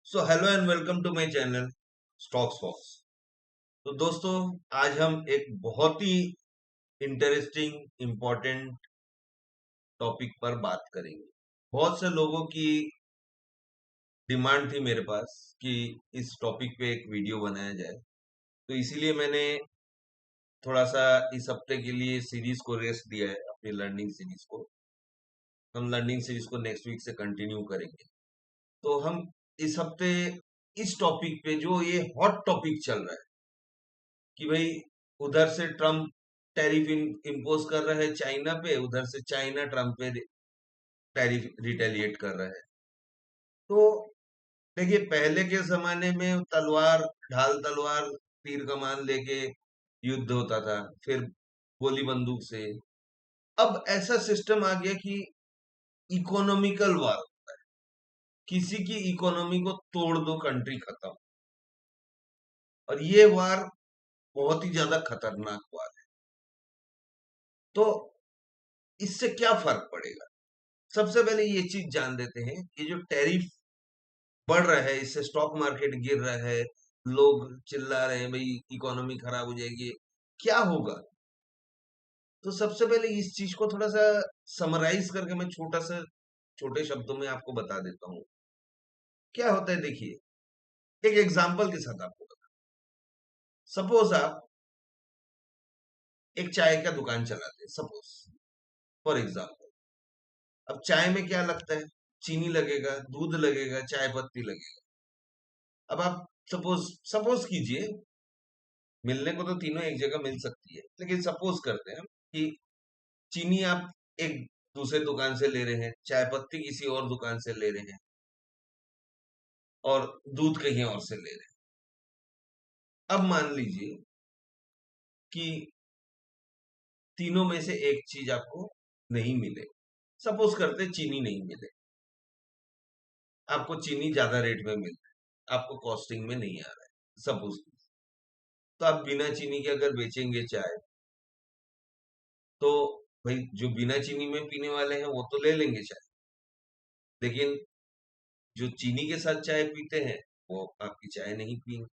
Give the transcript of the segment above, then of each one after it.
So hello and welcome to my channel stocks fox. तो दोस्तों, आज हम एक बहुत ही इंटरेस्टिंग इम्पोर्टेंट टॉपिक पर बात करेंगे। बहुत से लोगों की डिमांड थी मेरे पास कि इस टॉपिक पे एक वीडियो बनाया जाए, तो इसीलिए मैंने थोड़ा सा इस हफ्ते के लिए सीरीज को रेस्ट दिया है, अपनी लर्निंग सीरीज को। हम लर्निंग सीरीज को नेक्स्ट वीक से कंटिन्यू करेंगे। तो हम इस हफ्ते इस टॉपिक पे, जो ये हॉट टॉपिक चल रहा है कि भाई उधर से ट्रम्प टैरिफ इम्पोज कर रहा है चाइना पे, उधर से चाइना ट्रम्प पे टैरिफ रिटेलिएट कर रहा है। तो देखिए, पहले के जमाने में तलवार, ढाल तलवार, तीर कमान लेके युद्ध होता था, फिर गोली बंदूक से। अब ऐसा सिस्टम आ गया कि इकोनॉमिकल वार, किसी की इकोनॉमी को तोड़ दो, कंट्री खत्म। और ये वार बहुत ही ज्यादा खतरनाक वार है। तो इससे क्या फर्क पड़ेगा? सबसे पहले ये चीज जान लेते हैं कि जो टैरिफ बढ़ रहा है, इससे स्टॉक मार्केट गिर रहा है, लोग चिल्ला रहे हैं भाई इकोनॉमी खराब हो जाएगी, क्या होगा। तो सबसे पहले इस चीज को थोड़ा सा समराइज करके मैं छोटे शब्दों में आपको बता देता हूँ। क्या होता है, देखिए, एक एग्जाम्पल के साथ आपको बता। सपोज आप एक चाय का दुकान चलाते हैं, सपोज फॉर एग्जाम्पल। अब चाय में क्या लगता है? चीनी लगेगा, दूध लगेगा, चाय पत्ती लगेगा। अब आप सपोज सपोज कीजिए, मिलने को तो तीनों एक जगह मिल सकती है, लेकिन सपोज करते हैं कि चीनी आप एक दूसरे दुकान से ले रहे हैं, चाय पत्ती किसी और दुकान से ले रहे हैं, और दूध कहीं और से ले रहे हैं। अब मान लीजिए कि तीनों में से एक चीज आपको नहीं मिले। सपोज करते चीनी नहीं मिले, आपको चीनी ज्यादा रेट में मिल रहा है, आपको कॉस्टिंग में नहीं आ रहा है सपोज। तो आप बिना चीनी के अगर बेचेंगे चाय, तो भाई जो बिना चीनी में पीने वाले हैं वो तो ले लेंगे चाय, लेकिन जो चीनी के साथ चाय पीते हैं वो आपकी चाय नहीं पिएंगे।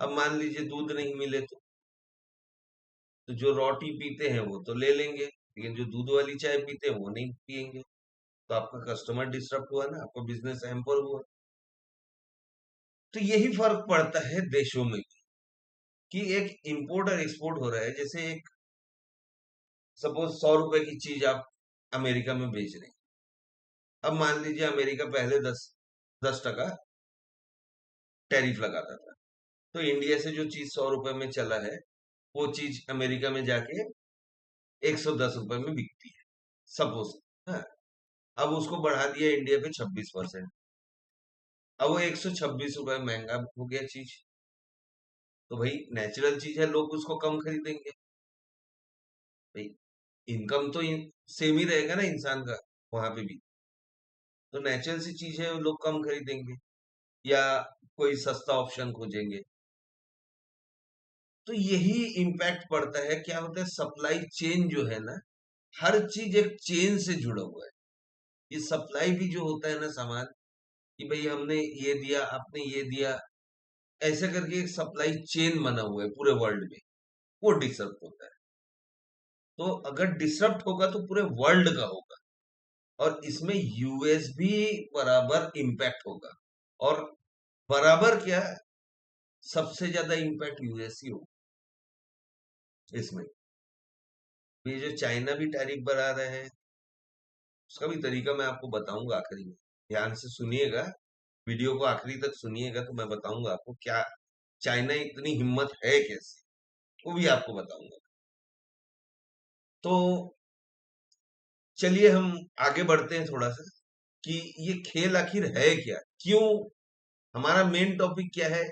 अब मान लीजिए दूध नहीं मिले, तो जो रोटी पीते हैं वो तो ले लेंगे, लेकिन जो दूध वाली चाय पीते हैं वो नहीं पिएंगे। तो आपका कस्टमर डिस्टर्ब हुआ ना, आपका बिजनेस हैम्पर हुआ। तो यही फर्क पड़ता है देशों में भी, कि एक इंपोर्ट और एक्सपोर्ट हो रहा है। जैसे एक सपोज 100 रुपए की चीज आप अमेरिका में बेच रहे हैं। अब मान लीजिए अमेरिका पहले 10% टैरिफ लगाता था, तो इंडिया से जो चीज 100 रुपए में चला है, वो चीज अमेरिका में जाके 110 रुपए में बिकती है, सपोज। हाँ, अब उसको बढ़ा दिया इंडिया पे 26%। अब वो 126 रुपए महंगा हो गया चीज। तो भाई नेचुरल चीज है, लोग उसको कम खरीदेंगे। भाई इनकम तो सेम ही रहेगा ना इंसान का, वहां पे भी। तो नेचुरल सी चीज है, लोग कम खरीदेंगे या कोई सस्ता ऑप्शन खोजेंगे। तो यही इम्पैक्ट पड़ता है। क्या होता है, सप्लाई चेन जो है ना, हर चीज एक चेन से जुड़ा हुआ है। ये सप्लाई भी जो होता है ना सामान, कि भाई हमने ये दिया, आपने ये दिया, ऐसे करके एक सप्लाई चेन बना हुआ है पूरे वर्ल्ड में, वो डिसरप्ट होता है। तो अगर डिसरप्ट होगा तो पूरे वर्ल्ड का होगा, और इसमें यूएस भी बराबर इम्पैक्ट होगा। और बराबर क्या, सबसे ज्यादा इम्पैक्ट यूएस ही होगा इसमें। ये जो चाइना भी टैरिफ बढ़ा रहे हैं, उसका भी तरीका मैं आपको बताऊंगा आखिरी में। ध्यान से सुनिएगा, वीडियो को आखिरी तक सुनिएगा, तो मैं बताऊंगा आपको क्या चाइना इतनी हिम्मत है कैसे, वो भी आपको बताऊंगा। तो चलिए हम आगे बढ़ते हैं थोड़ा सा, कि ये खेल आखिर है क्या, क्यों। हमारा मेन टॉपिक क्या है?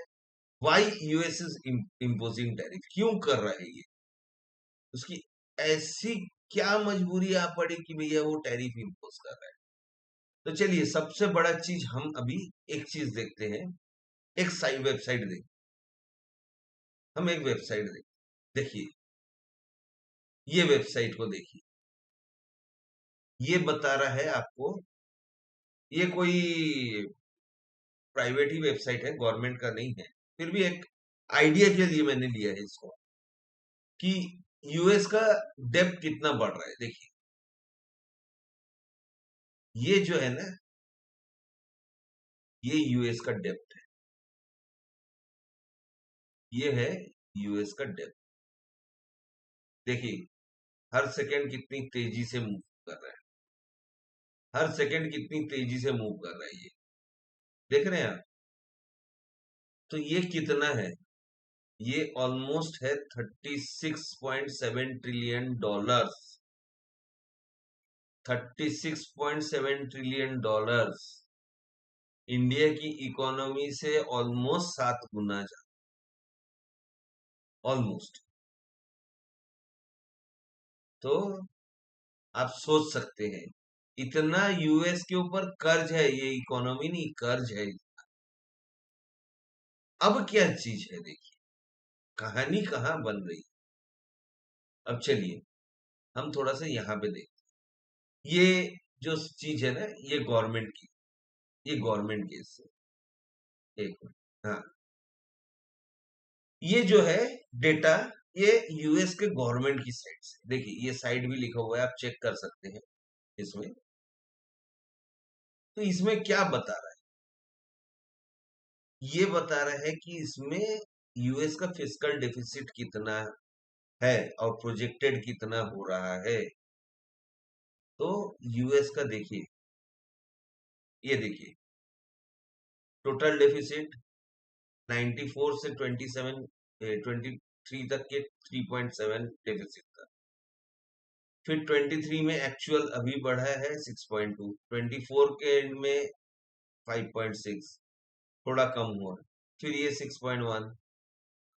Why US is imposing tariff, क्यों कर रहा है ये, उसकी ऐसी क्या मजबूरी आ पड़ी कि भैया वो टैरिफ इम्पोज कर रहा है। तो चलिए, सबसे बड़ा चीज हम अभी एक चीज देखते हैं, एक साइट वेबसाइट देखते। हम एक वेबसाइट देखते, देखिए, ये वेबसाइट को देखिए। ये बता रहा है आपको, ये कोई प्राइवेट ही वेबसाइट है, गवर्नमेंट का नहीं है, फिर भी एक आइडिया के लिए मैंने लिया है इसको कि यूएस का डेप्थ कितना बढ़ रहा है। देखिए ये जो है ना, ये यूएस का डेप्थ है, ये है यूएस का डेप्थ। देखिए हर सेकंड कितनी तेजी से मूव कर रहा है, हर सेकंड कितनी तेजी से मूव कर रहा है, ये देख रहे हैं आप। तो ये कितना है, ये ऑलमोस्ट है 36.7 trillion dollars, 36.7 trillion dollars. India की इकोनॉमी से ऑलमोस्ट 7 गुना ज्यादा, ऑलमोस्ट। तो आप सोच सकते हैं इतना यूएस के ऊपर कर्ज है, ये इकोनॉमी नहीं कर्ज है। अब क्या चीज है, देखिए कहानी कहाँ बन रही है। अब चलिए हम थोड़ा सा यहाँ पे देखते हैं। ये जो चीज है ना, ये गवर्नमेंट की, ये गवर्नमेंट केस है। एक मिनट, हाँ, ये जो है डेटा, ये यूएस के गवर्नमेंट की साइट से, देखिए ये साइट भी लिखा हुआ है, आप चेक कर सकते हैं इसमें। तो इसमें क्या बता रहा है, ये बता रहा है कि इसमें यूएस का फिस्कल डेफिसिट कितना है और प्रोजेक्टेड कितना हो रहा है। तो यूएस का देखिए, ये देखिए टोटल डेफिसिट 94 से 23 तक के 3.7 डेफिसिट था। फिर 23 में एक्चुअल अभी बढ़ा है 6.2, 24 के एंड में 5.6, थोड़ा कम हुआ। फिर ये 6.1,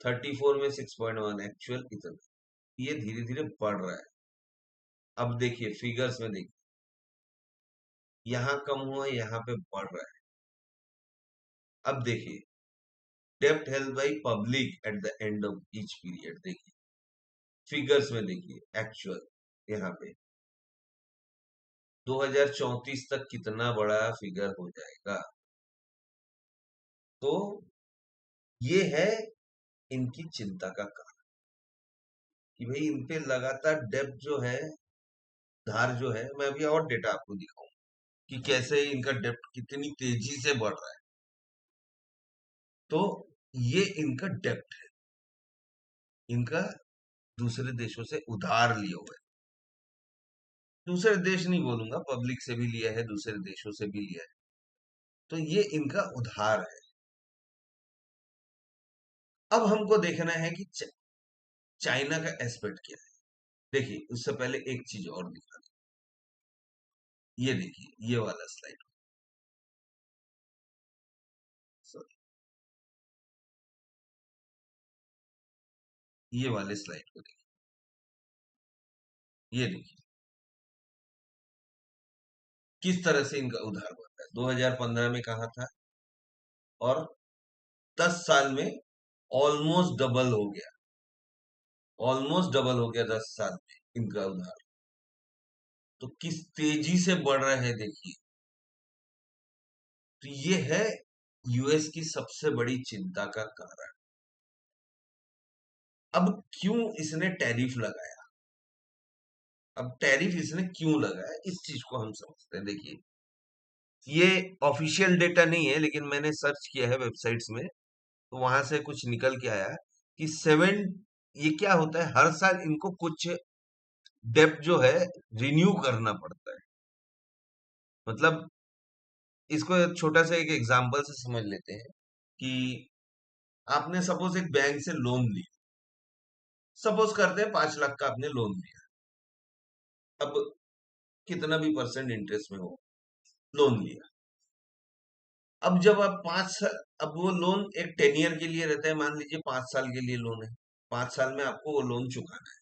34 में 6.1, एक्चुअल इतना। ये धीरे धीरे बढ़ रहा है। अब देखिए फिगर्स में देखिए, यहाँ कम हुआ, यहाँ पे बढ़ रहा है। अब देखिए डेप्ट held by public at the end of each period, देखिए फिगर्स में देखिए एक्चुअल यहाँ पे 2034 तक कितना बड़ा फिगर हो जाएगा। तो ये है इनकी चिंता का कारण कि भाई इन पे लगातार डेप्थ जो है, धार जो है, मैं अभी और डेटा आपको दिखाऊंगा कि कैसे इनका डेप्थ कितनी तेजी से बढ़ रहा है। तो ये इनका डेप्थ है, इनका दूसरे देशों से उधार लिया हुआ है। दूसरे देश नहीं बोलूंगा, पब्लिक से भी लिया है, दूसरे देशों से भी लिया है। तो ये इनका उधार है। अब हमको देखना है कि चाइना का एस्पेक्ट क्या है। देखिए उससे पहले एक चीज और दिखा, ये देखिए ये वाला स्लाइड, सॉरी ये वाले स्लाइड को देखिए, ये देखिए किस तरह से इनका उधार बढ़ता है। 2015 में कहा था, और 10 साल में ऑलमोस्ट डबल हो गया, ऑलमोस्ट डबल हो गया 10 साल में इनका उधार। तो किस तेजी से बढ़ रहा है देखिए। तो ये है यूएस की सबसे बड़ी चिंता का कारण। अब क्यों इसने टैरिफ लगाया, अब टैरिफ इसने क्यों लगाया, इस चीज को हम समझते हैं। देखिए ये ऑफिशियल डेटा नहीं है, लेकिन मैंने सर्च किया है वेबसाइट्स में, तो वहां से कुछ निकल के आया कि ये क्या होता है, हर साल इनको कुछ डेप्थ जो है रिन्यू करना पड़ता है। मतलब इसको एक छोटा सा एक एग्जांपल से समझ लेते हैं कि आपने सपोज एक बैंक से लोन लिया, सपोज करते हैं 5 लाख का आपने लोन लिया। अब कितना भी परसेंट इंटरेस्ट में हो, लोन लिया। अब जब आप अब वो लोन एक 10 ईयर के लिए रहता है, मान लीजिए 5 साल के लिए लोन है, 5 साल में आपको वो लोन चुकाना है।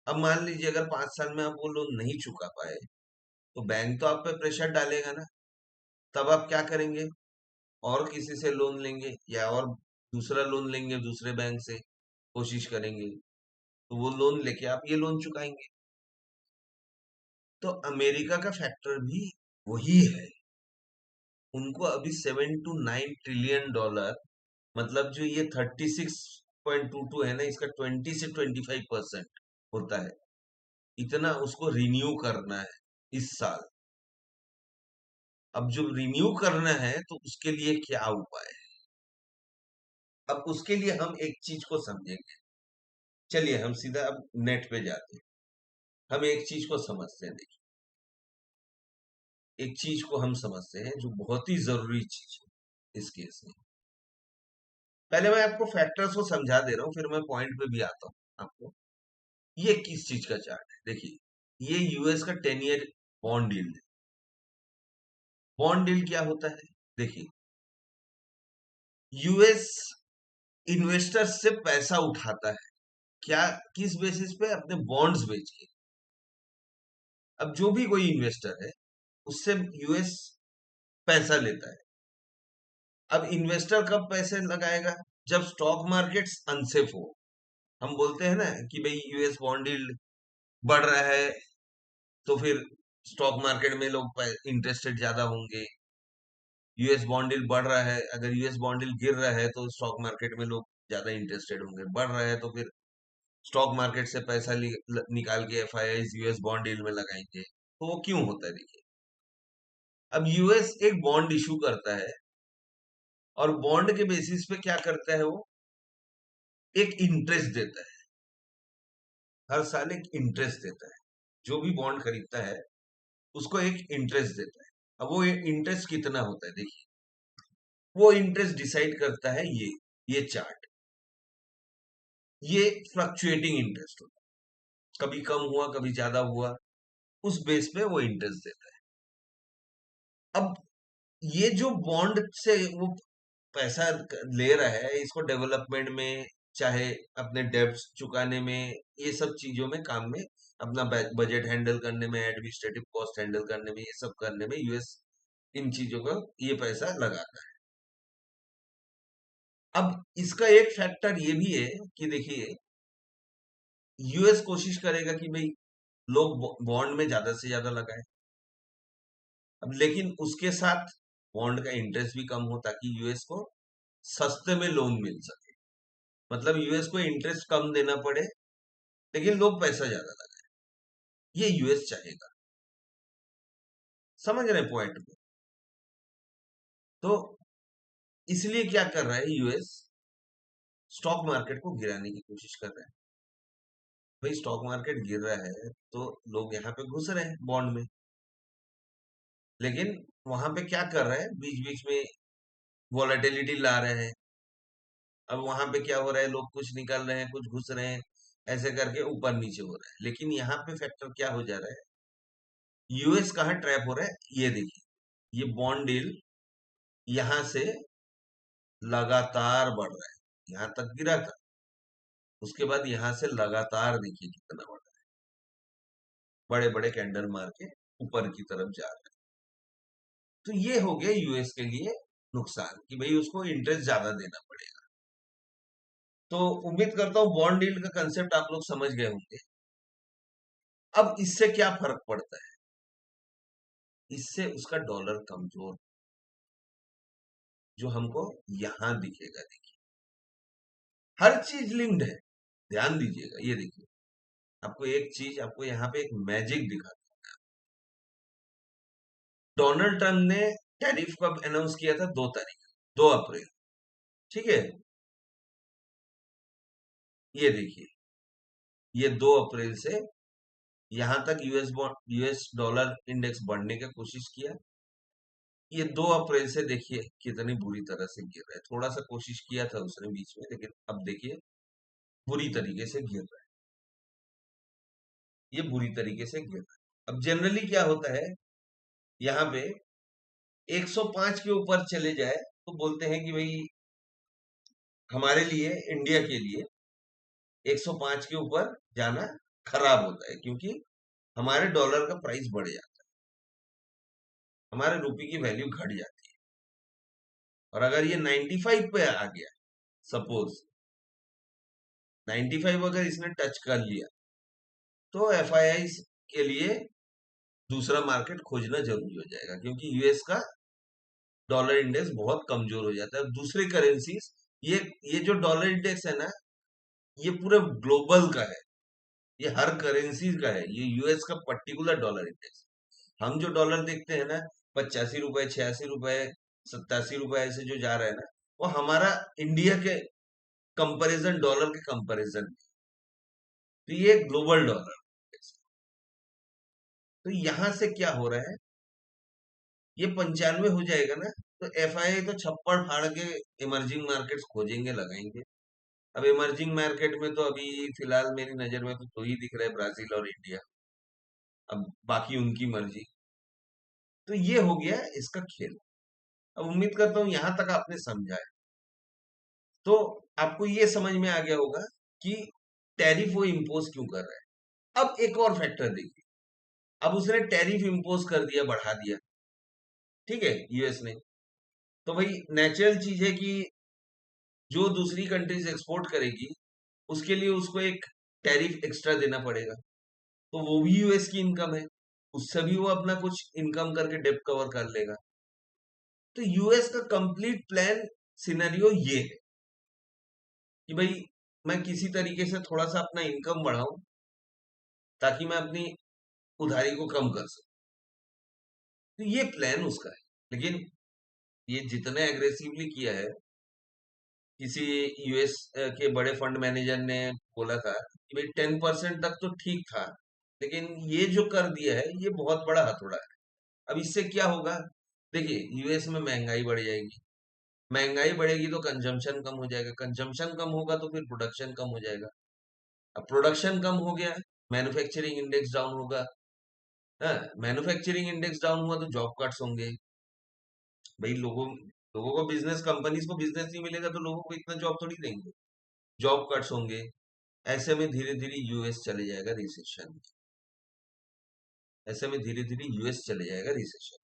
अब मान लीजिए अगर 5 साल में आप वो लोन नहीं चुका पाए, तो बैंक तो आप पे प्रेशर डालेगा ना। तब आप क्या करेंगे, और किसी से लोन लेंगे या और दूसरा लोन लेंगे दूसरे बैंक से, कोशिश करेंगे, तो वो लोन लेके आप ये लोन चुकाएंगे। तो अमेरिका का फैक्टर भी वही है। उनको अभी 7 to 9 ट्रिलियन डॉलर, मतलब जो ये 36.22 है ना, इसका 20 से 25% होता है, इतना उसको रिन्यू करना है इस साल। अब जो रिन्यू करना है तो उसके लिए क्या उपाय है? अब उसके लिए हम एक चीज को समझेंगे। चलिए हम सीधा अब नेट पे जाते हैं, हम एक चीज को समझते हैं। देखिए, एक चीज को हम समझते हैं जो बहुत ही जरूरी चीज है इस केस में। पहले मैं आपको फैक्टर्स को समझा दे रहा हूँ, फिर मैं पॉइंट पे भी आता हूँ आपको। ये किस चीज का चार्ट है? देखिए, ये यूएस का 10 ईयर बॉन्ड यील्ड है। बॉन्ड यील्ड क्या होता है? देखिए, यूएस इन्वेस्टर्स से पैसा उठाता है, क्या, किस बेसिस पे? अपने बॉन्ड्स बेच के। अब जो भी कोई इन्वेस्टर है उससे यूएस पैसा लेता है। अब इन्वेस्टर कब पैसे लगाएगा? जब स्टॉक मार्केट्स अनसेफ हो। हम बोलते हैं ना कि भाई यूएस बॉन्ड यील्ड बढ़ रहा है, तो फिर स्टॉक मार्केट में लोग इंटरेस्टेड ज्यादा होंगे। यूएस बॉन्ड यील्ड बढ़ रहा है, अगर यूएस बॉन्ड यील्ड गिर रहा है तो स्टॉक मार्केट में लोग ज्यादा इंटरेस्टेड होंगे। बढ़ रहा है तो फिर स्टॉक मार्केट से पैसा निकाल के एफआईआईज यूएस बॉन्ड डील में लगाएंगे। तो वो क्यों होता है? देखिए, अब यूएस एक बॉन्ड इशू करता है, और बॉन्ड के बेसिस पे क्या करता है वो? एक इंटरेस्ट देता है, हर साल एक इंटरेस्ट देता है। जो भी बॉन्ड खरीदता है उसको एक इंटरेस्ट देता है। अब वो इंटरेस्ट कितना होता है? देखिए, वो इंटरेस्ट डिसाइड करता है ये चार्ट। ये फ्लक्चुएटिंग इंटरेस्ट होता है, कभी कम हुआ कभी ज्यादा हुआ, उस बेस पे वो इंटरेस्ट देता है। अब ये जो बॉन्ड से वो पैसा ले रहा है, इसको डेवलपमेंट में, चाहे अपने डेब्ट्स चुकाने में, ये सब चीजों में, काम में, अपना बजट हैंडल करने में, एडमिनिस्ट्रेटिव कॉस्ट हैंडल करने में, ये सब करने में यूएस इन चीजों का ये पैसा लगाता है। अब इसका एक फैक्टर ये भी है कि देखिए, यूएस कोशिश करेगा कि भाई लोग बॉन्ड में ज्यादा से ज्यादा लगाए। अब लेकिन उसके साथ बॉन्ड का इंटरेस्ट भी कम हो, ताकि यूएस को सस्ते में लोन मिल सके। मतलब यूएस को इंटरेस्ट कम देना पड़े, लेकिन लोग पैसा ज्यादा लगाए। ये यूएस चाहेगा। समझ रहे पॉइंट को? तो इसलिए क्या कर रहा है यूएस? स्टॉक मार्केट को गिराने की कोशिश कर रहा है। भाई स्टॉक मार्केट गिर रहा है तो लोग यहाँ पे घुस रहे हैं बॉन्ड में, लेकिन वहां पे क्या कर रहा है? बीच बीच में वॉलेटिलिटी ला रहे हैं। अब वहां पे क्या हो रहा है? लोग कुछ निकल रहे हैं, कुछ घुस रहे हैं, ऐसे करके ऊपर नीचे हो रहा है। लेकिन यहाँ पे फैक्टर क्या हो जा रहा है? यूएस कहाँ ट्रैप हो रहा है? ये देखिए, ये बॉन्ड डील यहां से लगातार बढ़ रहा है। यहां तक गिरा था, उसके बाद यहां से लगातार देखिए कितना बढ़ रहा है, बड़े बड़े कैंडल मार के ऊपर की तरफ जा रहा है। तो ये हो गया यूएस के लिए नुकसान, कि भाई उसको इंटरेस्ट ज्यादा देना पड़ेगा। तो उम्मीद करता हूँ बॉन्ड डील का कंसेप्ट आप लोग समझ गए होंगे। अब इससे क्या फर्क पड़ता है? इससे उसका डॉलर कमजोर, जो हमको यहां दिखेगा। देखिए, हर चीज लिंक्ड है, ध्यान दीजिएगा। ये देखिए, आपको एक चीज, आपको यहाँ पे एक मैजिक दिखा। डोनाल्ड ट्रंप ने टैरिफ कब अनाउंस किया था? 2 तारीख, 2 अप्रैल। ठीक है, ये देखिए, ये 2 अप्रैल से यहां तक यूएस डॉलर इंडेक्स बढ़ने की कोशिश किया। ये 2 अप्रैल से देखिए कितनी बुरी तरह से गिर रहा है। थोड़ा सा कोशिश किया था उसने बीच में, लेकिन अब देखिए बुरी तरीके से गिर रहा है। ये बुरी तरीके से गिर रहा है। अब जनरली क्या होता है, यहाँ पे 105 के ऊपर चले जाए तो बोलते हैं कि भाई हमारे लिए, इंडिया के लिए 105 के ऊपर जाना खराब होता है, क्योंकि हमारे डॉलर का प्राइस बढ़ जाता है, हमारे रुपये की वैल्यू घट जाती है। और अगर ये 95 पे आ गया, सपोज 95 अगर इसने टच कर लिया, तो एफआईआई के लिए दूसरा मार्केट खोजना जरूरी हो जाएगा, क्योंकि यूएस का डॉलर इंडेक्स बहुत कमजोर हो जाता है। दूसरे करेंसीज, ये ये जो डॉलर इंडेक्स है ना, ये पूरे ग्लोबल का है, ये हर करेंसी का है, ये यूएस का पर्टिकुलर डॉलर इंडेक्स। हम जो डॉलर देखते हैं ना, 85 रुपए, 86 रुपए, 87 रुपए ऐसे जो जा रहा है ना, वो हमारा इंडिया के कंपैरिजन, डॉलर के कंपैरिजन, तो ये ग्लोबल डॉलर। तो यहां से क्या हो रहा है, ये 95 हो जाएगा ना, तो एफआई तो छप्पड़ फाड़ के इमर्जिंग मार्केट्स खोजेंगे, लगाएंगे। अब इमर्जिंग मार्केट में तो अभी फिलहाल मेरी नजर में तो दो ही दिख रहे हैं, ब्राजील और इंडिया। अब बाकी उनकी मर्जी। तो ये हो गया इसका खेल। अब उम्मीद करता हूँ यहां तक आपने समझा है, तो आपको ये समझ में आ गया होगा कि टैरिफ वो इम्पोज क्यों कर रहा है। अब एक और फैक्टर देखिए, अब उसने टैरिफ इम्पोज कर दिया, बढ़ा दिया, ठीक है, यूएस ने। तो भाई नेचुरल चीज है कि जो दूसरी कंट्रीज एक्सपोर्ट करेगी, उसके लिए उसको एक टैरिफ एक्स्ट्रा देना पड़ेगा। तो वो भी यूएस की इनकम है, उससे भी वो अपना कुछ इनकम करके डेप्ट कवर कर लेगा। तो यूएस का कंप्लीट प्लान सिनेरियो ये है कि भाई मैं किसी तरीके से थोड़ा सा अपना इनकम बढ़ाऊं, ताकि मैं अपनी उधारी को कम कर सकूं। तो ये प्लान उसका है। लेकिन ये जितने एग्रेसिवली किया है, किसी यूएस के बड़े फंड मैनेजर ने बोला था कि भाई 10% तक तो ठीक था, लेकिन ये जो कर दिया है ये बहुत बड़ा हथौड़ा है। अब इससे क्या होगा, देखिए यूएस में महंगाई बढ़ जाएगी, महंगाई बढ़ेगी तो कंजम्पशन कम हो जाएगा, कंजम्पशन कम होगा तो फिर प्रोडक्शन कम हो जाएगा। अब प्रोडक्शन कम हो गया, मैन्युफैक्चरिंग इंडेक्स डाउन होगा। हाँ, मैन्युफैक्चरिंग इंडेक्स डाउन हुआ तो जॉब कट्स होंगे। भाई लोगों लोगों को बिजनेस, कंपनीज को बिजनेस नहीं मिलेगा तो लोगों को इतना जॉब थोड़ी देंगे, जॉब कट्स होंगे। ऐसे में धीरे धीरे यूएस चले जाएगा रिसेशन, ऐसे में धीरे धीरे यूएस चले जाएगा रिसेशन।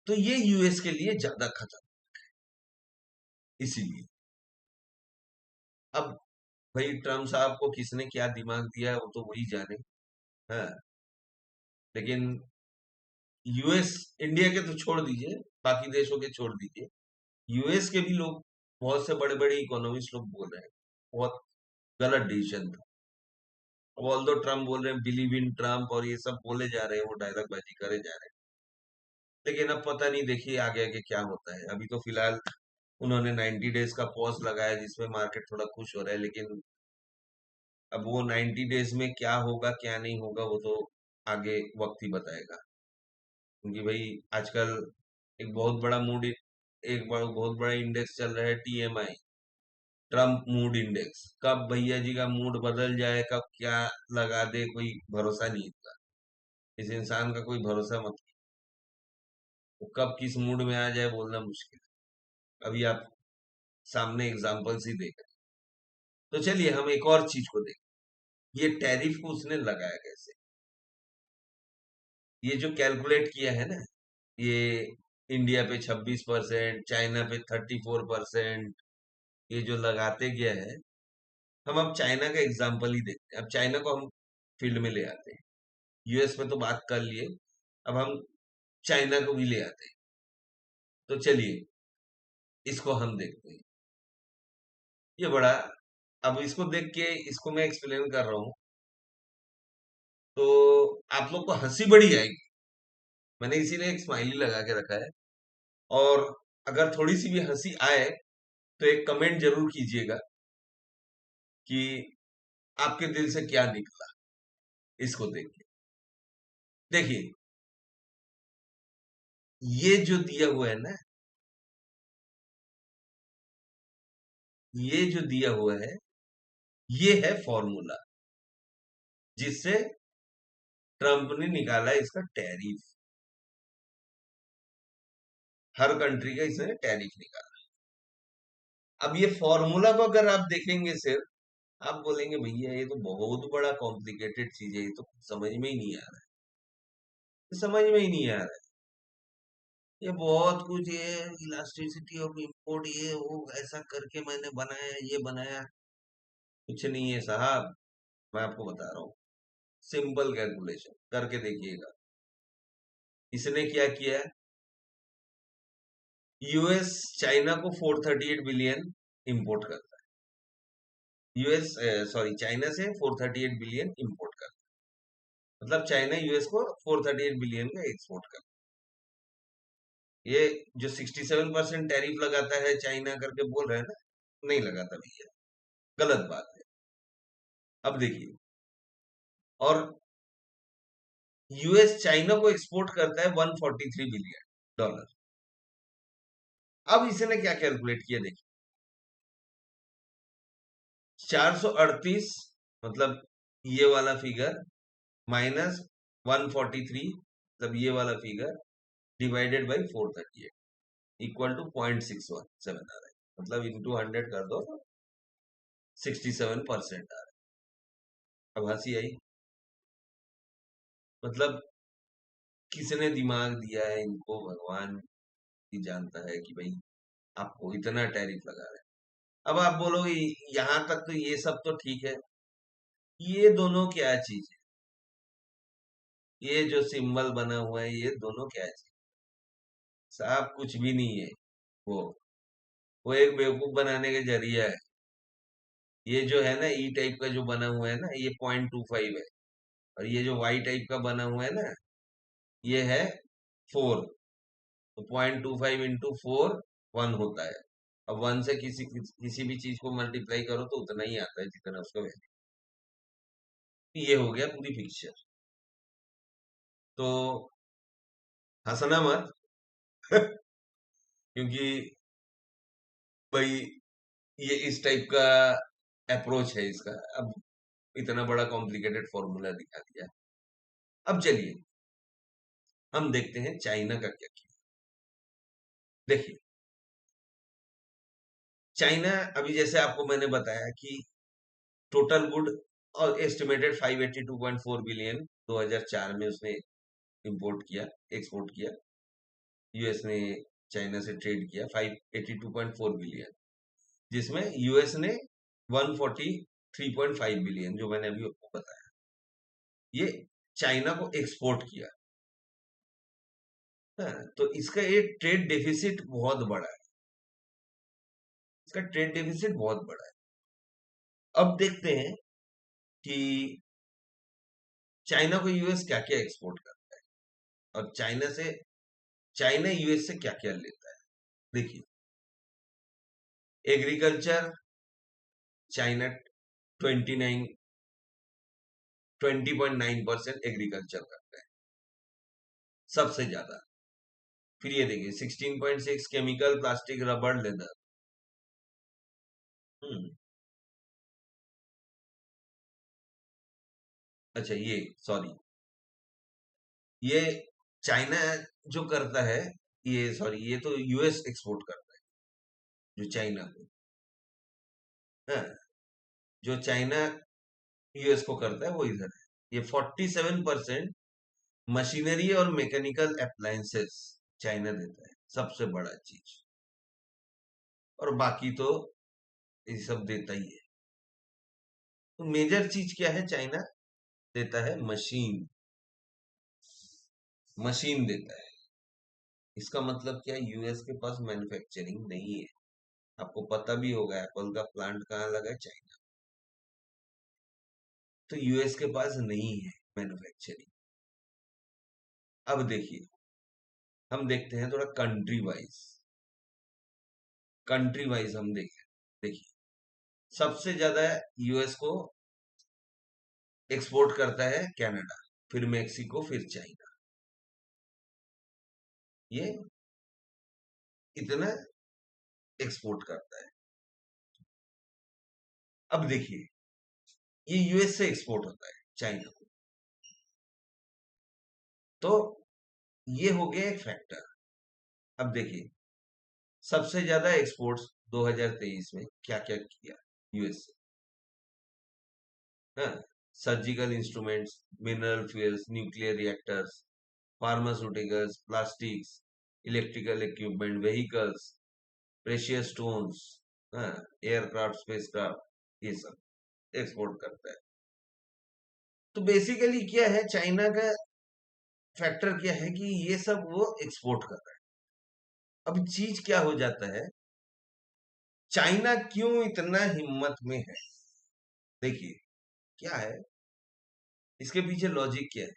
तो ये यूएस के लिए ज्यादा खतरा, इसीलिए। अब भाई ट्रम्प साहब को किसने क्या दिमाग दिया है वो तो वही जाने। हाँ, लेकिन यूएस, इंडिया के तो छोड़ दीजिए, बाकी देशों के छोड़ दीजिए, यूएस के भी लोग, बहुत से बड़े बड़े इकोनॉमिस्ट लोग बोल रहे हैं बहुत गलत डिसीजन था। अब ऑल दो ट्रम्प बोल रहे हैं बिलीव इन ट्रम्प और ये सब बोले जा रहे हैं, वो डायलॉग बाजी करे जा रहे हैं, लेकिन अब पता नहीं, देखिए आगे आगे क्या होता है। अभी तो फिलहाल उन्होंने 90 डेज का पॉज लगाया, जिसमें मार्केट थोड़ा खुश हो रहा है, लेकिन अब वो 90 डेज में क्या होगा क्या नहीं होगा वो तो आगे वक्त ही बताएगा। क्योंकि भाई आजकल एक बहुत बड़ा मूड, बहुत बड़ा इंडेक्स चल रहा है, टीएमआई, ट्रम्प मूड इंडेक्स। कब भैया जी का मूड बदल जाए, कब क्या लगा दे, कोई भरोसा नहीं था। इस इंसान का कोई भरोसा मत, वो कब किस मूड में आ जाए बोलना मुश्किल है। अभी आप सामने एग्जाम्पल्स ही देख रहे हैं। तो चलिए हम एक और चीज को देखें, ये टैरिफ को उसने लगाया कैसे। ये जो कैलकुलेट किया है ना, ये इंडिया पे 26%, चाइना पे 34%, ये जो लगाते गया है। हम अब चाइना का एग्जाम्पल ही देखते हैं, अब चाइना को हम फील्ड में ले आते हैं। यूएस में तो बात कर लिए, अब हम चाइना को भी ले आते हैं। तो चलिए इसको हम देखते हैं। ये बड़ा, अब इसको देख के इसको मैं एक्सप्लेन कर रहा हूँ, तो आप लोग को हंसी बड़ी आएगी। मैंने इसीलिए एक स्माइली लगा के रखा है। और अगर थोड़ी सी भी हंसी आए तो एक कमेंट जरूर कीजिएगा कि आपके दिल से क्या निकला इसको देख के। देखिए, ये जो दिया हुआ है ना, ये जो दिया हुआ है, ये है फॉर्मूला जिससे ट्रंप ने निकाला इसका टैरिफ। हर कंट्री का इसने टैरिफ निकाला। अब ये फॉर्मूला को अगर आप देखेंगे सिर्फ, आप बोलेंगे भैया ये तो बहुत बड़ा कॉम्प्लिकेटेड चीज है, ये तो समझ में ही नहीं आ रहा है, ये समझ में ही नहीं आ रहा है, ये बहुत कुछ, ये इलास्टिसिटी ऑफ इंपोर्ट, ये वो ऐसा करके मैंने बनाया, ये बनाया। कुछ नहीं है साहब, मैं आपको बता रहा हूँ, सिंपल कैलकुलेशन करके देखिएगा। इसने क्या किया है, यूएस चाइना को 438 बिलियन इंपोर्ट करता है। यूएस सॉरी चाइना से 438 बिलियन इंपोर्ट करता है, मतलब चाइना यूएस को 438 बिलियन का एक्सपोर्ट करता है। ये जो 67% टैरिफ लगाता है चाइना करके बोल रहे हैं ना, नहीं लगाता भैया, गलत बात है। अब देखिए, और यूएस चाइना को एक्सपोर्ट करता है 143 बिलियन डॉलर। अब इसने क्या कैलकुलेट किया देखिए, 438 मतलब ये वाला फिगर माइनस 143 मतलब ये वाला figure divided by 438 equal to 0.617 आ रहा है, मतलब इंटू 100 कर दो 67% आ रहा है। अब हंसी आई, मतलब किसने दिमाग दिया है इनको, भगवान ही जानता है कि भाई आपको इतना टैरिफ लगा रहे हैं। अब आप बोलोगे यहां तक तो ये सब तो ठीक है, ये दोनों क्या चीज है, ये जो सिंबल बना हुआ है ये दोनों क्या चीज, साहब कुछ भी नहीं है। वो वो एक बेवकूफ बनाने का जरिया है। ये जो है ना ई टाइप का जो बना हुआ है ना, ये 0.25 है, और ये जो वाई टाइप का बना हुआ है ना, ये है 4। तो 0.25 इंटू 4 1 होता है। अब 1 से किसी भी चीज को मल्टीप्लाई करो तो उतना ही आता है जितना उसका वैल्यू। ये हो गया पूरी पिक्चर। तो हंसना मत क्योंकि भाई ये इस टाइप का अप्रोच है इसका। अब इतना बड़ा कॉम्प्लिकेटेड फॉर्मूला दिखा दिया। अब चलिए हम देखते हैं चाइना का क्या किया। देखिए, चाइना अभी जैसे आपको मैंने बताया कि टोटल गुड और एस्टिमेटेड 582.4 बिलियन 2004 में उसने इंपोर्ट किया, एक्सपोर्ट किया। यूएस ने चाइना से ट्रेड किया 582.4 बिलियन, जिसमें यूएस ने 143.5 बिलियन, जो मैंने अभी आपको बताया, ये चाइना को एक्सपोर्ट किया। हाँ, तो इसका ये ट्रेड डेफिसिट बहुत बड़ा है, इसका ट्रेड डेफिसिट बहुत बड़ा है। अब देखते हैं कि चाइना को यूएस क्या क्या एक्सपोर्ट करता है, और चाइना यूएस से क्या क्या लेता है। देखिए, एग्रीकल्चर चाइना 29 20.9% एग्रीकल्चर करता है, सबसे ज्यादा। फिर ये देखिए 16.6 केमिकल, प्लास्टिक, रबर, लेदर। हम्म, अच्छा ये सॉरी, ये चाइना जो करता है, ये सॉरी ये तो यूएस एक्सपोर्ट करता है जो चाइना को। हाँ, जो चाइना यूएस को करता है वो इधर है। ये 47% मशीनरी और मैकेनिकल अप्लायंसेस चाइना देता है, सबसे बड़ा चीज। और बाकी तो ये सब देता ही है। तो मेजर चीज क्या है, चाइना देता है मशीन, मशीन देता है। इसका मतलब क्या, यूएस के पास मैन्युफैक्चरिंग नहीं है। आपको पता भी होगा एप्पल का प्लांट कहाँ लगा है, चाइना। तो यूएस के पास नहीं है मैन्युफैक्चरिंग। अब देखिए, हम देखते हैं थोड़ा कंट्री वाइज हम देखें। देखिए, सबसे ज्यादा यूएस को एक्सपोर्ट करता है कनाडा, फिर मेक्सिको, फिर चाइना। ये इतना एक्सपोर्ट करता है। अब देखिए, ये यूएस से एक्सपोर्ट होता है चाइना को, तो ये हो गया एक फैक्टर। अब देखिए, सबसे ज्यादा एक्सपोर्ट्स 2023 में क्या क्या किया यूएस से। हाँ, surgical instruments, mineral fuels, nuclear reactors, pharmaceuticals, plastics, electrical equipment, vehicles, precious stones, हाँ, एयरक्राफ्ट, स्पेसक्राफ्ट, ये सब एक्सपोर्ट करता है। तो बेसिकली क्या है, चाइना का फैक्टर क्या है कि ये सब वो एक्सपोर्ट कर रहा है। अब चीज क्या हो जाता है, चाइना क्यों इतना हिम्मत में है? देखिए क्या है इसके पीछे लॉजिक क्या है।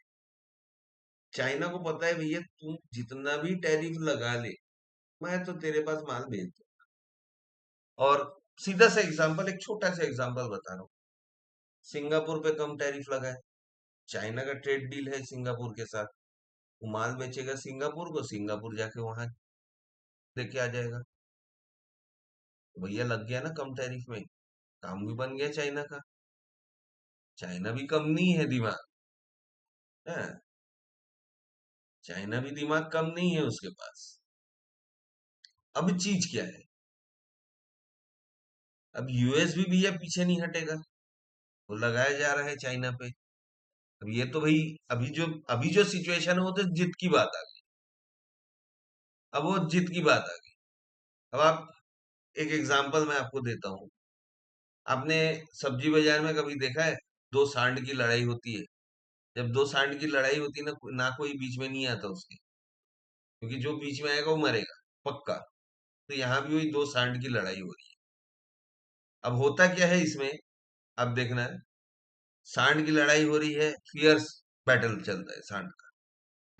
चाइना को पता है भैया तू जितना भी टैरिफ लगा ले, मैं तो तेरे पास माल भेज दूं। और सीधा सा एग्जांपल, एक छोटा सा एग्जांपल बता रहा हूँ। सिंगापुर पे कम टैरिफ लगा है, चाइना का ट्रेड डील है सिंगापुर के साथ। वो माल बेचेगा सिंगापुर को, सिंगापुर जाके वहां लेके आ जाएगा। तो भैया लग गया ना कम टैरिफ में, काम भी बन गया चाइना का। चाइना भी कम नहीं है दिमाग है, चाइना भी दिमाग कम नहीं है उसके पास। अब चीज क्या है, अब यूएस भी भैया पीछे नहीं हटेगा, वो लगाया जा रहा है चाइना पे। अब ये तो भाई अभी जो सिचुएशन है वो तो जिद की बात आ गई। अब वो जिद की बात आ गई। अब आप एक एग्जांपल मैं आपको देता हूँ। आपने सब्जी बाजार में कभी देखा है दो सांड की लड़ाई होती है? जब दो सांड की लड़ाई होती है ना, ना कोई बीच में नहीं आता उसके, क्योंकि जो बीच में आएगा वो मरेगा पक्का। तो यहाँ भी वही दो सांड की लड़ाई हो रही है। अब होता क्या है इसमें, अब देखना है, सांड की लड़ाई हो रही है, फियर्स बैटल चल रहा है सांड का।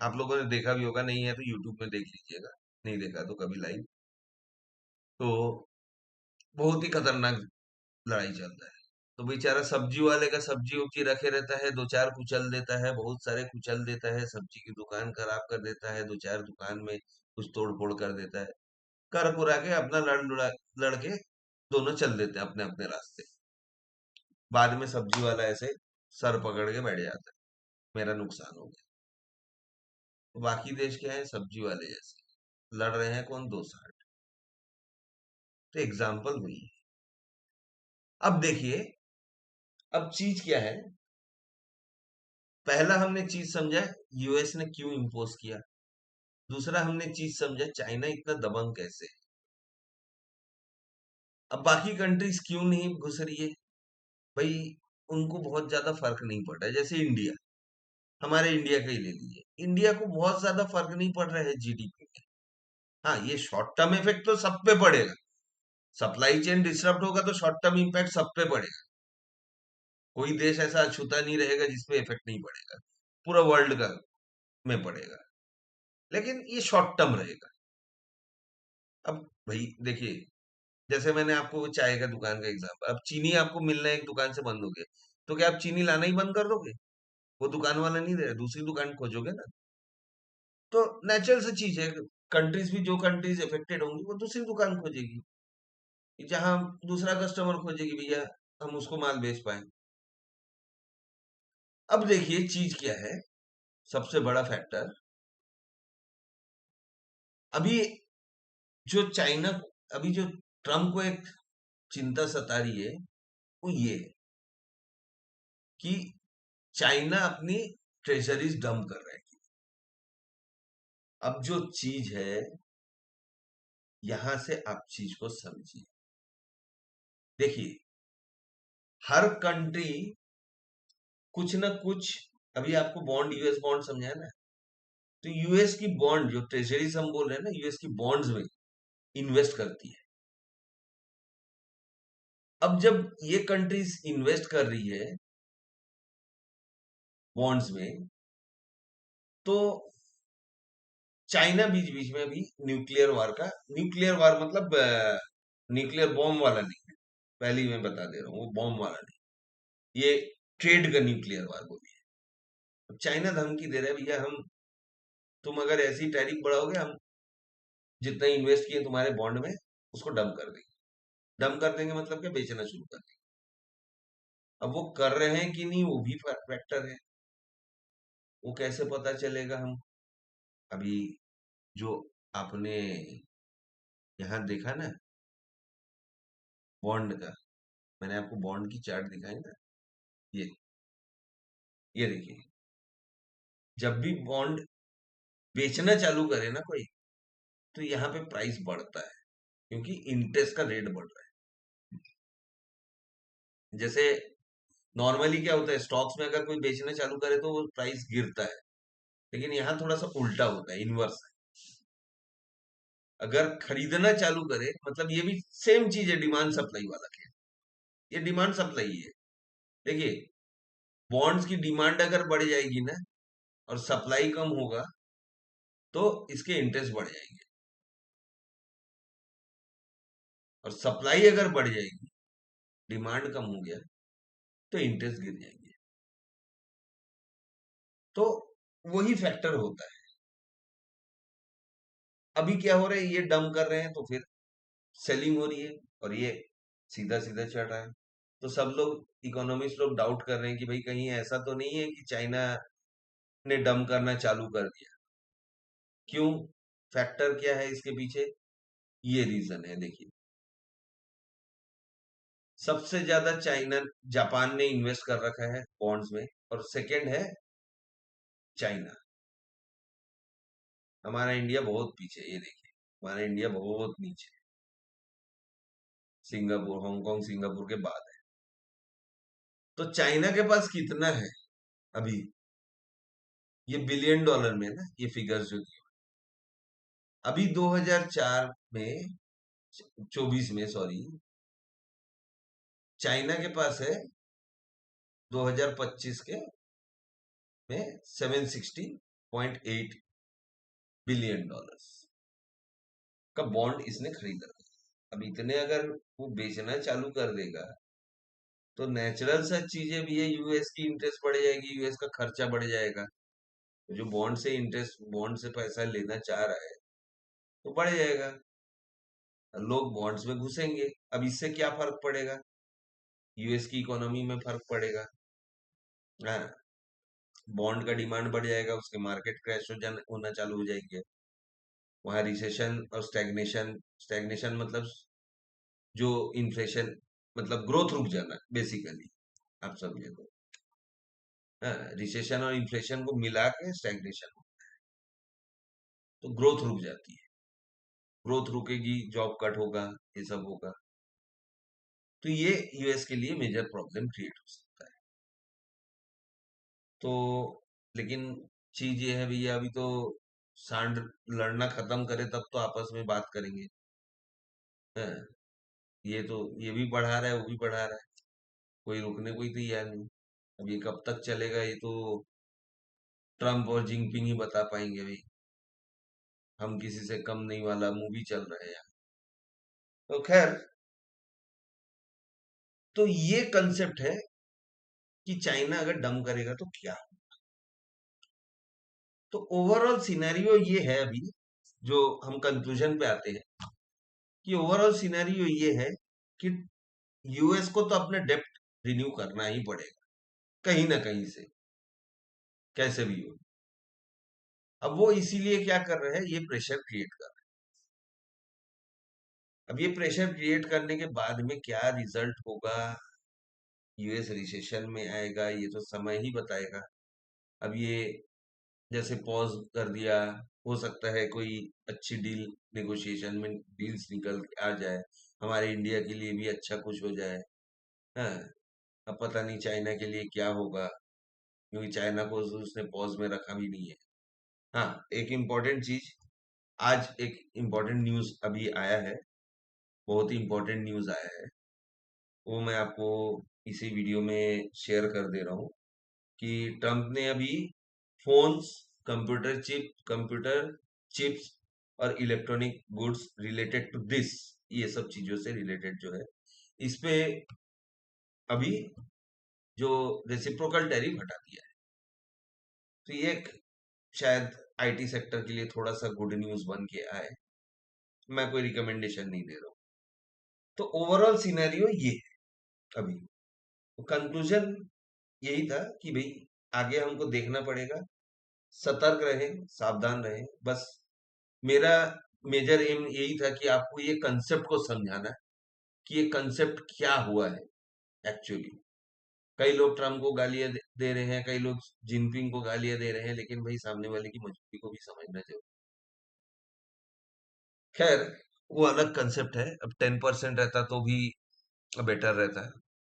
आप लोगों ने देखा भी होगा, नहीं है तो यूट्यूब में देख लीजिएगा, नहीं देखा तो कभी लाइव। तो बहुत ही खतरनाक लड़ाई चल रहा है। तो बेचारा सब्जी वाले का सब्जी उब्जी रखे रहता है, दो चार कुचल देता है, बहुत सारे कुचल देता है, सब्जी की दुकान खराब कर देता है, दो चार दुकान में कुछ तोड़ फोड़ कर देता है, कर कुरा के अपना लड़के दोनों चल देते हैं अपने अपने रास्ते। बाद में सब्जी वाला ऐसे सर पकड़ के बैठ जाता है, मेरा नुकसान हो गया। तो बाकी देश क्या है, सब्जी वाले जैसे लड़ रहे हैं, कौन, दो साइड। तो एग्जाम्पल हुई। अब देखिए, अब चीज क्या है, पहला हमने चीज समझा यूएस ने क्यों इम्पोज किया, दूसरा हमने चीज समझा चाइना इतना दबंग कैसे है। अब बाकी कंट्रीज क्यों नहीं घुस रही है, भाई उनको बहुत ज्यादा फर्क नहीं पड़ रहा है। जैसे इंडिया, हमारे इंडिया का ही ले लीजिए, इंडिया को बहुत ज्यादा फर्क नहीं पड़ रहा है जीडीपी में। हाँ, ये शॉर्ट टर्म इफेक्ट तो सब पे पड़ेगा, सप्लाई चेन डिस्टर्ब होगा तो शॉर्ट टर्म इम्पैक्ट सब पे पड़ेगा। कोई देश ऐसा अछूता नहीं रहेगा जिसपे इफेक्ट नहीं पड़ेगा, पूरा वर्ल्ड का में पड़ेगा। लेकिन ये शॉर्ट टर्म रहेगा। अब भाई देखिए, जैसे मैंने आपको वो चाय का दुकान का एग्जांपल, अब चीनी आपको मिलना एक दुकान से बंद हो गया, तो क्या आप चीनी लाना ही बंद कर दोगे? वो दुकान वाला नहीं दे रहा, दूसरी दुकान खोजोगे ना। तो नेचुरल सी चीज है, कंट्रीज भी, जो कंट्रीज इफेक्टेड होंगी वो दूसरी दुकान खोजेगी, जहां दूसरा कस्टमर खोजेगी भैया, हम उसको माल बेच पाए। अब देखिए चीज क्या है, सबसे बड़ा फैक्टर, अभी जो चाइना, अभी जो ट्रम्प को एक चिंता सता रही है, वो ये है कि चाइना अपनी ट्रेजरीज डंप कर रहा है। अब जो चीज है, यहां से आप चीज को समझिए। देखिए, हर कंट्री कुछ ना कुछ, अभी आपको बॉन्ड, यूएस बॉन्ड समझा है ना, तो यूएस की बॉन्ड, जो ट्रेजरीज हम बोल रहे हैं ना, यूएस की बॉन्ड्स में इन्वेस्ट करती है। अब जब ये कंट्रीज इन्वेस्ट कर रही है बॉन्ड्स में, तो चाइना बीच बीच में भी न्यूक्लियर वार का, न्यूक्लियर वार मतलब न्यूक्लियर बॉम्ब वाला नहीं है, पहले ही मैं बता दे रहा हूँ, वो बॉम्ब वाला नहीं, ये ट्रेड का न्यूक्लियर वार बोलिए। अब चाइना धमकी दे रहा है भैया, हम, तुम अगर ऐसी टैरिफ बढ़ाओगे, हम जितना इन्वेस्ट किए तुम्हारे बॉन्ड में उसको डंप कर देंगे। डंप कर देंगे मतलब क्या, बेचना शुरू कर देंगे। अब वो कर रहे हैं कि नहीं वो भी फैक्टर है, वो कैसे पता चलेगा हम, अभी जो आपने यहाँ देखा ना बॉन्ड का, मैंने आपको बॉन्ड की चार्ट दिखाई ना, ये ये देखिए, जब भी बॉन्ड बेचना चालू करे ना कोई, तो यहाँ पे प्राइस बढ़ता है, क्योंकि इंटरेस्ट का रेट बढ़ रहा है। जैसे नॉर्मली क्या होता है, स्टॉक्स में अगर कोई बेचना चालू करे तो वो प्राइस गिरता है, लेकिन यहाँ थोड़ा सा उल्टा होता है, इनवर्स है। अगर खरीदना चालू करे, मतलब ये भी सेम चीज है, डिमांड सप्लाई वाला खेल। ये डिमांड सप्लाई है। देखिए, बॉन्ड्स की डिमांड अगर बढ़ जाएगी ना और सप्लाई कम होगा तो इसके इंटरेस्ट बढ़ जाएंगे, और सप्लाई अगर बढ़ जाएगी, डिमांड कम हो गया तो इंटरेस्ट गिर जाएंगे। तो वही फैक्टर होता है। अभी क्या हो रहा है, ये डम कर रहे हैं तो फिर सेलिंग हो रही है, और ये सीधा सीधा चढ़ रहा है। तो सब लोग, इकोनॉमिस्ट लोग डाउट कर रहे हैं कि भाई कहीं ऐसा तो नहीं है कि चाइना ने डम करना चालू कर दिया। क्यों? फैक्टर क्या है इसके पीछे? ये रीजन है, देखिए। सबसे ज्यादा चाइना, जापान ने इन्वेस्ट कर रखा है बॉन्ड्स में, और सेकंड है चाइना। हमारा इंडिया बहुत पीछे, ये देखिए, हमारा इंडिया बहुत नीचे। सिंगापुर, हांगकांग सिंगापुर के बाद है। तो चाइना के पास कितना है अभी? ये बिलियन डॉलर में ना, ये फिगर्स जो दिए। अभी 2004 में, 24 में सॉरी, चाइना के पास है 2025 के में 760.8 बिलियन डॉलर्स का बॉन्ड इसने खरीदा। अब इतने अगर वो बेचना चालू कर देगा तो नेचुरल सा चीजें भी है, यूएस की इंटरेस्ट बढ़ जाएगी, यूएस का खर्चा बढ़ जाएगा। जो बॉन्ड से इंटरेस्ट, बॉन्ड से पैसा लेना चाह रहा है तो बढ़ जाएगा, लोग बॉन्ड्स में घुसेंगे। अब इससे क्या फर्क पड़ेगा? यूएस की इकोनॉमी में फर्क पड़ेगा। हाँ, बॉन्ड का डिमांड बढ़ जाएगा, उसके मार्केट क्रैश होना चालू हो जाएंगे। वहां रिसेशन और स्टैग्नेशन, स्टैग्नेशन मतलब जो इन्फ्लेशन, मतलब ग्रोथ रुक जाना बेसिकली, आप समझे तो। हाँ, रिसेशन और इन्फ्लेशन को मिला के स्टैग्नेशन, तो ग्रोथ रुक जाती है। ग्रोथ रुकेगी, जॉब कट होगा, ये सब होगा। तो ये यूएस के लिए मेजर प्रॉब्लम क्रिएट हो सकता है। तो लेकिन चीज ये है भैया, अभी तो सांड लड़ना खत्म करे तब तो आपस में बात करेंगे। हाँ, ये तो ये भी बढ़ा रहा है, वो भी बढ़ा रहा है, कोई रुकने कोई तैयार नहीं। अब ये कब तक चलेगा, ये तो ट्रम्प और जिनपिंग ही बता पाएंगे भाई। हम किसी से कम नहीं वाला मूवी चल रहा है यहाँ। तो खैर, तो ये कंसेप्ट है कि चाइना अगर डम करेगा तो क्या। तो ओवरऑल सिनेरियो ये है अभी, जो हम कंक्लूजन पे आते हैं कि ओवरऑल सिनेरियो ये है कि यूएस को तो अपने डेप्ट रिन्यू करना ही पड़ेगा, कहीं ना कहीं से, कैसे भी हो। अब वो इसीलिए क्या कर रहे हैं, ये प्रेशर क्रिएट कर रहे हैं। अब ये प्रेशर क्रिएट करने के बाद में क्या रिजल्ट होगा, यूएस रिसेशन में आएगा, ये तो समय ही बताएगा। अब ये जैसे पॉज कर दिया, हो सकता है कोई अच्छी डील, नेगोशिएशन में डील्स निकल के आ जाए, हमारे इंडिया के लिए भी अच्छा कुछ हो जाए। हाँ, अब पता नहीं चाइना के लिए क्या होगा, क्योंकि चाइना को उसने पॉज में रखा भी नहीं है। हाँ, एक इम्पोर्टेंट चीज, आज एक इम्पोर्टेंट न्यूज अभी आया है, बहुत ही इम्पोर्टेंट न्यूज आया है, वो मैं आपको इसी वीडियो में शेयर कर दे रहा हूँ कि ट्रम्प ने अभी फोन्स, कंप्यूटर चिप्स और electronic goods related to this, ये सब चीजों से रिलेटेड जो है, इस पे अभी जो रेसिप्रोकल टैरिफ हटा दिया है। तो ये एक शायद आईटी सेक्टर के लिए थोड़ा सा गुड न्यूज बन के आए। मैं कोई रिकमेंडेशन नहीं दे रहा हूँ। तो ओवरऑल सिनेरियो ये है अभी। तो कंक्लूजन यही था कि भाई आगे हमको देखना पड़ेगा, सतर्क रहें, सावधान रहें। बस मेरा मेजर एम यही था कि आपको ये कंसेप्ट को समझाना, कि ये कंसेप्ट क्या हुआ है एक्चुअली। कई लोग ट्रम्प को गालियां दे रहे हैं, कई लोग जिनपिंग को गालियां दे रहे हैं, लेकिन भाई सामने वाले की मजबूरी को भी समझना चाहिए। खैर, वो अलग कंसेप्ट है। अब 10% रहता तो भी बेटर रहता है,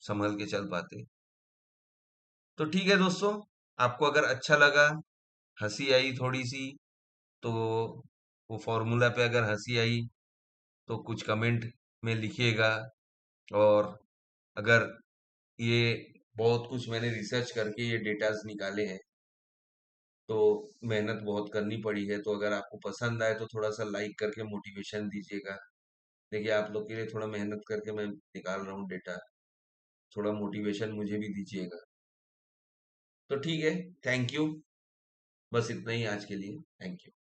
संभल के चल पाते। तो ठीक है दोस्तों, आपको अगर अच्छा लगा, हंसी आई थोड़ी सी, तो वो फॉर्मूला पे अगर हंसी आई तो कुछ कमेंट में लिखिएगा। और अगर ये बहुत कुछ मैंने रिसर्च करके ये डेटास निकाले हैं, तो मेहनत बहुत करनी पड़ी है। तो अगर आपको पसंद आए तो थोड़ा सा लाइक करके मोटिवेशन दीजिएगा। देखिए, आप लोग के लिए थोड़ा मेहनत करके मैं निकाल रहा हूँ डेटा, थोड़ा मोटिवेशन मुझे भी दीजिएगा। तो ठीक है, थैंक यू। बस इतना ही आज के लिए, थैंक यू।